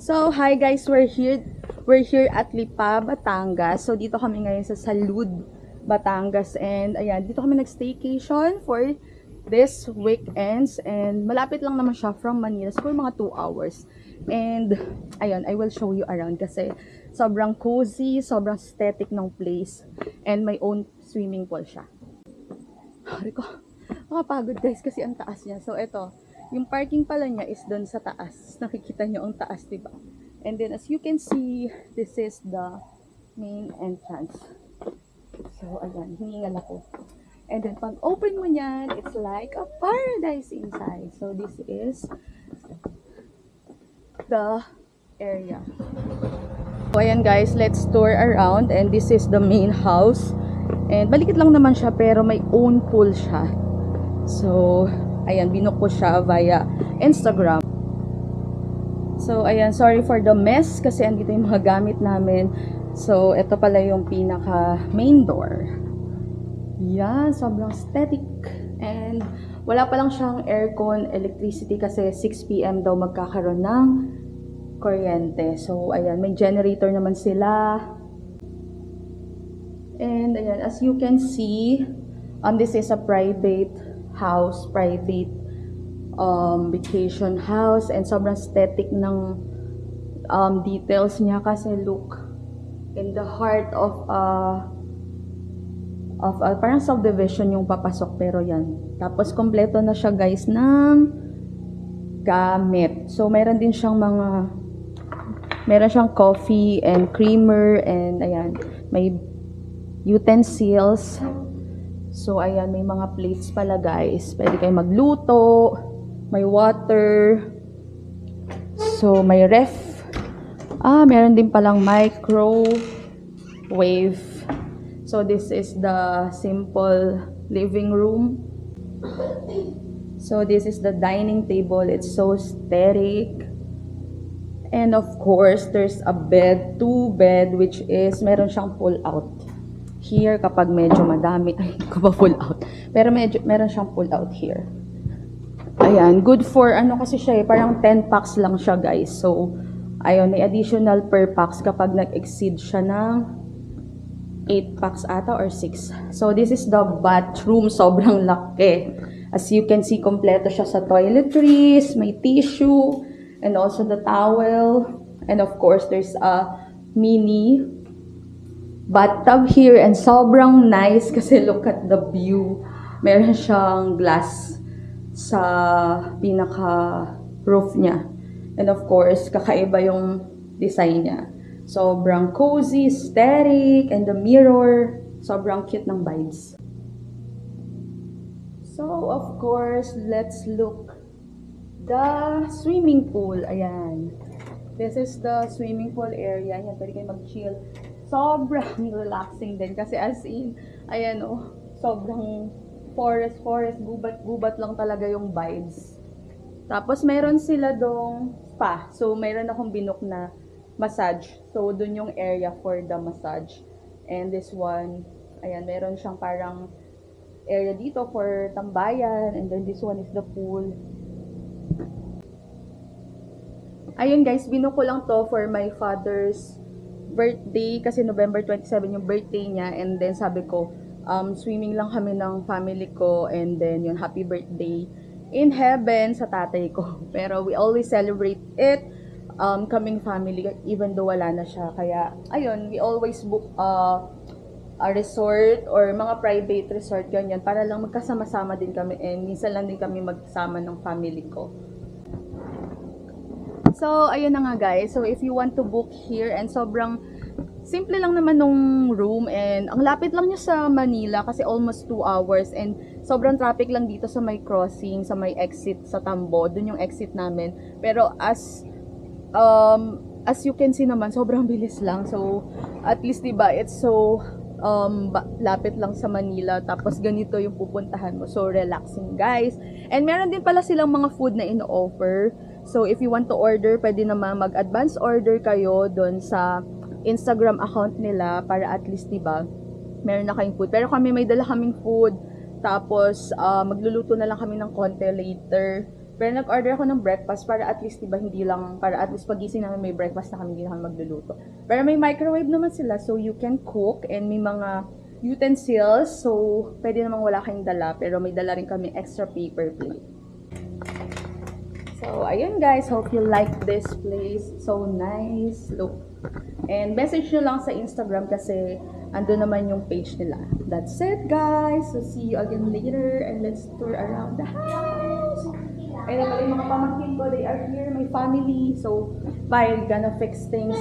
So, hi guys, we're here at Lipa, Batangas. So, dito kami ngayon sa Salud, Batangas. And, ayan, dito kami nag-staycation for this weekends. And, malapit lang naman siya from Manila. So, mga 2 hours. And, ayan, I will show you around kasi sobrang cozy, sobrang aesthetic ng place. And, may own swimming pool siya. Sorry ko, makapagod guys kasi ang taas niya. So, eto. Yung parking pala niya is doon sa taas. Nakikita nyo ang taas, diba? And then, as you can see, this is the main entrance. So, ayan, hiningal ako. And then, pag open mo niyan, it's like a paradise inside. So, this is the area. So, ayan guys, let's tour around. And this is the main house. And balikit lang naman siya, pero may own pool siya. So, ayan, binook ko siya via Instagram. So, ayan, sorry for the mess kasi andito yung mga gamit namin. So, ito pala yung pinaka main door. Yan, sobrang aesthetic. And wala pa lang siyang aircon, electricity kasi 6 PM daw magkakaroon ng kuryente. So, ayan, may generator naman sila. And ayan, as you can see, this is a private house, private vacation house, and sobrang aesthetic ng details niya kasi look, in the heart of parang subdivision yung papasok, pero yan. Tapos kompleto na siya guys ng gamit. So meron din siyang meron siyang coffee and creamer, and ayan, may utensils. So, ayan, may mga plates pala, guys. Pwede kayo magluto. May water. So, may ref. Meron din palang microwave. So, this is the simple living room. So, this is the dining table. It's so aesthetic. And, of course, there's a bed, 2 bed, which is, meron siyang pull out. Here, kapag medyo madami, ay, hindi ko ba pull out? Pero meron siyang pull out here. Ayan, good for, kasi siya parang 10 packs lang siya, guys. So, ayun, may additional per packs kapag nag-exceed siya ng 8 packs ata or 6. So, this is the bathroom. Sobrang laki. As you can see, kompleto siya sa toiletries, may tissue, and also the towel. And of course, there's a mini bathtub here, and sobrang nice kasi look at the view. Meron siyang glass sa pinaka roof niya. And of course, kakaiba yung design niya. Sobrang cozy, aesthetic, and the mirror, sobrang cute ng vibes. So, of course, let's look the swimming pool. Ayan. This is the swimming pool area. Ayan, pwede kayo mag-chill. Sobrang relaxing din kasi as in, ayan sobrang forest, gubat lang talaga yung vibes. Tapos meron sila dong spa. So meron akong binook na massage. So dun yung area for the massage. And this one, ayan, meron siyang parang area dito for tambayan, and then this one is the pool. Ayun guys, binook ko lang to for my father's birthday kasi November 27 yung birthday niya, and then sabi ko swimming lang kami ng family ko, and then yun, happy birthday in heaven sa tatay ko. Pero we always celebrate it kaming family even though wala na siya, kaya ayun, we always book a resort or mga private resort ganyan para lang magkasama-sama din kami, and minsan lang din kami magsama ng family ko. So, ayun na nga guys. So, if you want to book here, and sobrang simple lang naman nung room, and ang lapit lang niya sa Manila kasi almost 2 hours, and sobrang traffic lang dito sa may crossing, sa may exit sa Tambo. Dun yung exit namin. Pero as you can see naman, sobrang bilis lang. So, at least diba, it's so lapit lang sa Manila, tapos ganito yung pupuntahan mo. So, relaxing guys. And meron din pala silang mga food na in-offer. So, if you want to order, pwede naman mag-advance order kayo doon sa Instagram account nila para at least, diba, meron na kayong food. Pero kami may dala kaming food. Tapos, magluluto na lang kami ng konti later. Pero nag-order ako ng breakfast para at least, diba, hindi lang, para at least pagising namin may breakfast na kami, hindi na kami magluluto. Pero may microwave naman sila, so you can cook, and may mga utensils, so pwede namang wala kayong dala, pero may dala rin kami extra paper plate. So, ayun guys, hope you like this place. So nice, look. And message nyo lang sa Instagram kasi ando naman yung page nila. That's it guys, so see you again later, and let's tour around the house. Ayun naman yung mga pamangkin ko, they are here, my family. So, fine, gonna fix things